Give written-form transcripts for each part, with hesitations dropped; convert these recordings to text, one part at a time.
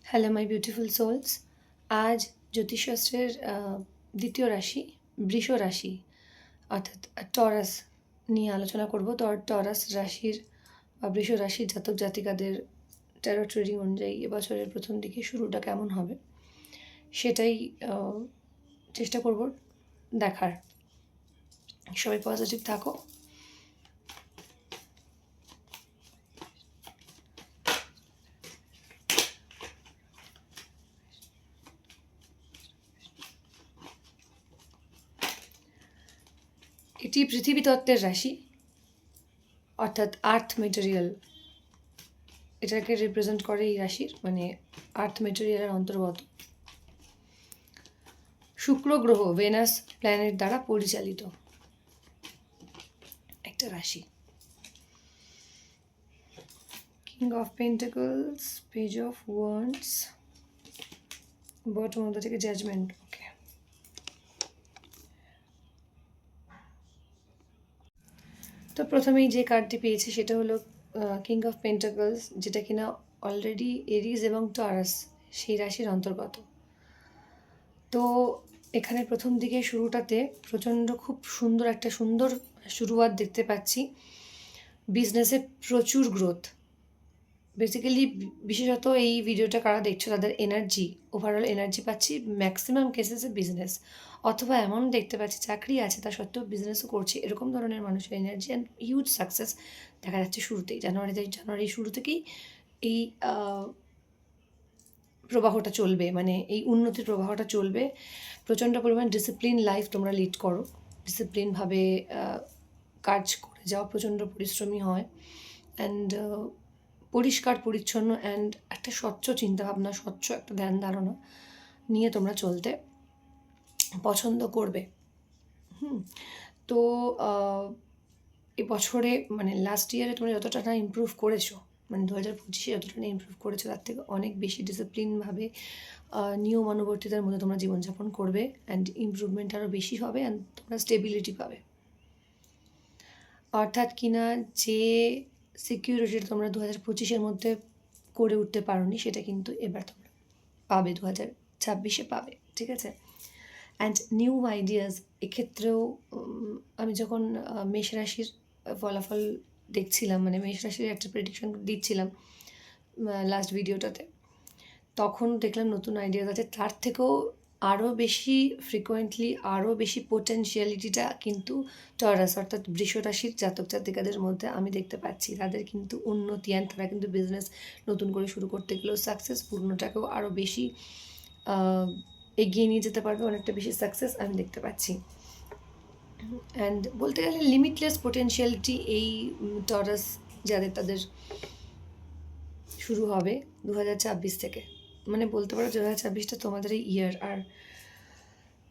Hello my beautiful sols. আজ জ্যোতিষশাস্ত্রের দ্বিতীয় রাশি বৃষ রাশি অর্থাৎ টরাস নিয়ে আলোচনা করব। তো টরাস রাশির বা বৃষ রাশির জাতক জাতিকাদের ট্যারো ট্রেডিং অনুযায়ী এবছরের প্রথম দিকে শুরুটা কেমন হবে সেটাই চেষ্টা করব দেখার। সবাই পজিটিভ থাকো। এটি পৃথিবী তত্ত্বের রাশি অর্থাৎ আর্থ মেটেরিয়াল, এটাকে রিপ্রেজেন্ট করে এই রাশির, মানে আর্থ মেটেরিয়ালের অন্তর্গত। শুক্র গ্রহ ভেনাস প্ল্যানেট দ্বারা পরিচালিত একটা রাশি। King of pentacles, page of wands, bottom of the থেকে জাজমেন্ট। ওকে, তো প্রথমেই যে কার্ডটি পেয়েছি সেটা হলো কিং অফ পেন্টাকলস, যেটা কিনা অলরেডি এরিজ এবং টরাস সেই রাশির অন্তর্গত। তো এখানে প্রথম দিকে শুরুটাতে প্রচণ্ড খুব সুন্দর শুরুয়াত দেখতে পাচ্ছি। বিজনেসে প্রচুর গ্রোথ। বেসিক্যালি বিশেষত এই ভিডিওটা কারা দেখছো তাদের এনার্জি, ওভারঅল এনার্জি পাচ্ছি ম্যাক্সিমাম কেসেসে বিজনেস, অথবা এমন দেখতে পাচ্ছি চাকরি আছে তা সত্ত্বেও বিজনেসও করছে, এরকম ধরনের মানুষের এনার্জি অ্যান্ড হিউজ সাকসেস দেখা যাচ্ছে শুরুতেই। জানুয়ারি শুরু থেকেই এই প্রবাহটা চলবে, মানে এই উন্নতির প্রবাহটা চলবে। প্রচণ্ড পরিমাণ ডিসিপ্লিন লাইফ তোমরা লিড করো, ডিসিপ্লিনভাবে কাজ করে যাও, প্রচণ্ড পরিশ্রমী হয় অ্যান্ড পরিষ্কার পরিচ্ছন্ন অ্যান্ড একটা স্বচ্ছ চিন্তাভাবনা, স্বচ্ছ একটা ধ্যান ধারণা নিয়ে তোমরা চলতে পছন্দ করবে। তো এবছরে মানে লাস্ট ইয়ারে তোমরা যতটা না ইমপ্রুভ করেছো, মানে 2025-এ যতটা না ইমপ্রুভ করেছো তার থেকে অনেক বেশি ডিসিপ্লিনভাবে নিয়মানুবর্তিতার মধ্যে তোমরা জীবনযাপন করবে অ্যান্ড ইমপ্রুভমেন্ট আরও বেশি হবে অ্যান্ড তোমরা স্টেবিলিটি পাবে। অর্থাৎ কিনা যে সিকিউরিটিটা তোমরা 2025-এর মধ্যে করে উঠতে পারোনি সেটা কিন্তু এবার তোমরা পাবে, 2026-এ পাবে, ঠিক আছে। অ্যান্ড নিউ আইডিয়াস এক্ষেত্রেও আমি যখন মেষ রাশির ফলাফল দেখছিলাম, মানে মেষ রাশির একটা প্রেডিকশন দিচ্ছিলাম লাস্ট ভিডিওটাতে, তখন দেখলাম নতুন আইডিয়াস আছে, তার থেকেও আরও বেশি ফ্রিকোয়েন্টলি আরও বেশি পোটেনশিয়ালিটিটা কিন্তু টরাস অর্থাৎ বৃষ রাশির জাতক জাতিকাদের মধ্যে আমি দেখতে পাচ্ছি। তাদের কিন্তু উন্নতি অ্যান্ড তারা কিন্তু বিজনেস নতুন করে শুরু করতে গেলেও সাকসেস পূর্ণটাকেও আরও বেশি এগিয়ে নিয়ে যেতে পারবে, অনেকটা বেশি সাকসেস আমি দেখতে পাচ্ছি। অ্যান্ড বলতে গেলে লিমিটলেস পোটেনশিয়ালিটি এই টরাস যাদের তাদের শুরু হবে 2026 থেকে, মানে বলতে পারো 2026টা তোমাদের এই ইয়ার। আর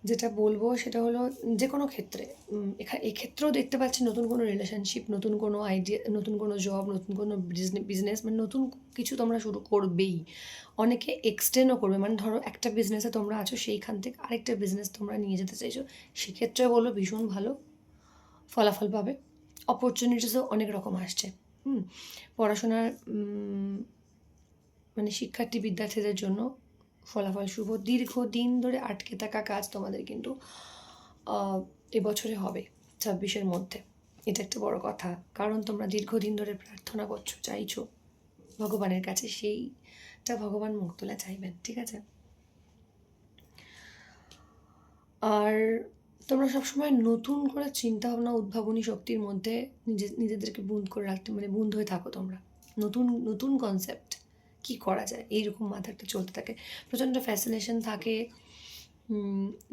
যেটা বলবো সেটা হলো যে কোনো ক্ষেত্রে এক্ষেত্রেও দেখতে পাচ্ছি নতুন কোনো রিলেশনশিপ, নতুন কোনো আইডিয়া, নতুন কোনো জব, নতুন কোনো বিজনেস, মানে নতুন কিছু তোমরা শুরু করবেই। অনেকে এক্সটেন্ডও করবে, মানে ধরো একটা বিজনেসে তোমরা আছো, সেইখান থেকে আরেকটা বিজনেস তোমরা নিয়ে যেতে চাইছো, সেক্ষেত্রে বলো ভীষণ ভালো ফলাফল পাবে। অপরচুনিটিসও অনেক রকম আসছে। পড়াশোনার মানে শিক্ষার্থী বিদ্যার্থীদের জন্য ফলাফল শুভ। দীর্ঘদিন ধরে আটকে থাকা কাজ তোমাদের কিন্তু এবছরে হবে 26-এর মধ্যে। এটা একটা বড় কথা, কারণ তোমরা দীর্ঘদিন ধরে প্রার্থনা করছো, চাইছো ভগবানের কাছে, সেইটা ভগবান মুখ তুলে চাইবেন, ঠিক আছে। আর তোমরা সবসময় নতুন করে চিন্তাভাবনা, উদ্ভাবনী শক্তির মধ্যে নিজেদেরকে বুঁদ করে রাখতে, মানে বুঁদ হয়ে থাকো তোমরা। নতুন নতুন কনসেপ্ট কী করা যায় এইরকম মাথাটা চলতে থাকে, প্রচণ্ড ফ্যাসিনেশন থাকে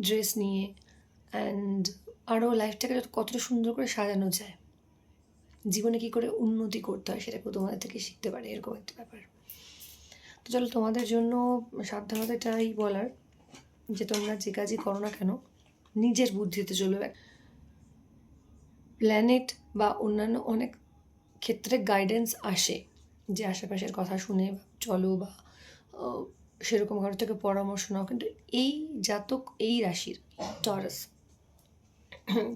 ড্রেস নিয়ে অ্যান্ড আরও লাইফটাকে কতটা সুন্দর করে সাজানো যায়, জীবনে কী করে উন্নতি করতে হয় সেটাকেও তোমাদের থেকে শিখতে পারে, এরকম একটা ব্যাপার। তো চলো, তোমাদের জন্য সাবধানতাটাই বলার যে তোমরা যে কাজই করো না কেন নিজের বুদ্ধিতে চলবে। প্ল্যানেট বা অন্যান্য অনেক ক্ষেত্রে গাইডেন্স আসে, যে আশেপাশের কথা শুনে চলো বা সেরকম কারোর থেকে পরামর্শ নাও, কিন্তু এই জাতক এই রাশির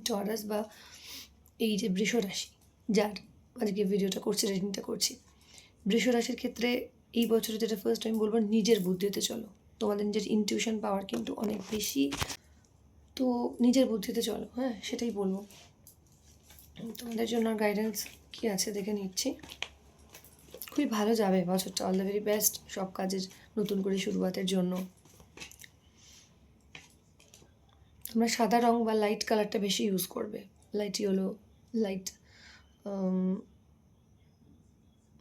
টরাস বা এই যে বৃষ রাশি, যার আজকে ভিডিওটা করছি, রিডিংটা করছি, বৃষ রাশির ক্ষেত্রে এই বছরে যেটা ফার্স্ট আমি বলবো, নিজের বুদ্ধিতে চলো। তোমাদের নিজের ইনটিউশন পাওয়ার কিন্তু অনেক বেশি, তো নিজের বুদ্ধিতে চলো, হ্যাঁ সেটাই বলবো। তোমাদের জন্য গাইডেন্স কী আছে দেখে নিচ্ছি। খুবই ভালো যাবে বছরটা, অল দ্য ভেরি বেস্ট সব কাজের নতুন করে শুরুয়াতের জন্য। তোমরা সাদা রং বা লাইট কালারটা বেশি ইউজ করবে, লাইট ইয়েলো, লাইট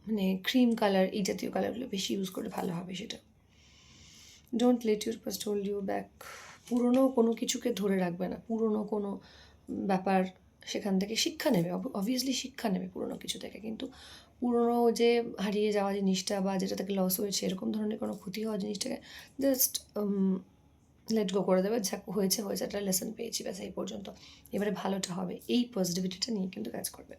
মানে ক্রিম কালার, এই জাতীয় কালারগুলো বেশি ইউজ করে ভালো হবে সেটা। Don't let your past hold you back. পুরনো কোনো কিছুকে ধরে রাখবে না, পুরনো কোনো ব্যাপার, সেখান থেকে শিক্ষা নেবে, অবভিয়াসলি শিক্ষা নেবে পুরনো কিছু থেকে, কিন্তু পুরনো যে হারিয়ে যাওয়া জিনিসটা বা যেটা থেকে লস হয়েছে এরকম ধরনের কোনো ক্ষতি হওয়া জিনিসটাকে জাস্ট লেট গো করে দেবে। যা হয়েছে হয়েছে, একটা লেসন পেয়েছি, ব্যাস এই পর্যন্ত, এবারে ভালোটা হবে, এই পজিটিভিটিটা নিয়ে কিন্তু কাজ করবে।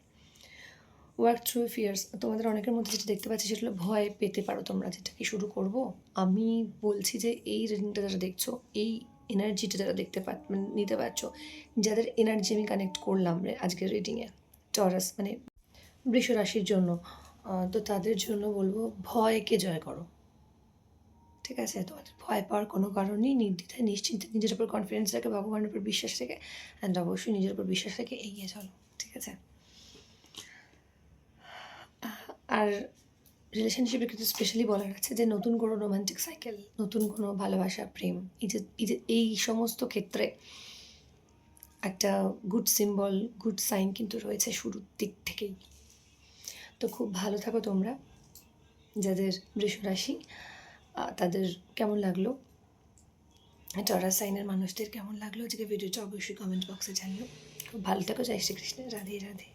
Work through fears. তোমাদের অনেকের মধ্যে যেটা দেখতে পাচ্ছি সেটা হলো ভয় পেতে পারো তোমরা, যেটা কি শুরু করব। আমি বলছি যে এই রিডিংটা যারা দেখছো, এই এনার্জিটা যারা দেখতে মানে নিতে পারছো, যাদের এনার্জি আমি কানেক্ট করলাম আজকের রিডিংয়ে, টরাস মানে বৃষ রাশির জন্য, তো তাদের জন্য বলবো ভয়কে জয় করো, ঠিক আছে? তোমাদের ভয় পাওয়ার কোনো কারণই, নির্দ্বিধায় নিশ্চিন্তে নিজের উপর কনফিডেন্স রেখে, ভগবানের উপর বিশ্বাস রেখে, অ্যান্ড অবশ্যই নিজের উপর বিশ্বাস রেখে এগিয়ে চলো, ঠিক আছে? আর রিলেশনশিপে কিন্তু স্পেশালি বলার আছে যে নতুন কোনো রোমান্টিক সাইকেল, নতুন কোনো ভালোবাসা, প্রেম, এই সমস্ত ক্ষেত্রে একটা গুড সিম্বল, গুড সাইন কিন্তু রয়েছে শুরুর দিক থেকেই। তো খুব ভালো থাকো তোমরা, যাদের বৃষ রাশি, তাদের কেমন লাগলো, টরাস সাইনের মানুষদের কেমন লাগলো আজকে ভিডিওটা অবশ্যই কমেন্ট বক্সে জানিও। খুব ভালো থাকো, জয় শ্রীকৃষ্ণ, রাধে রাধে।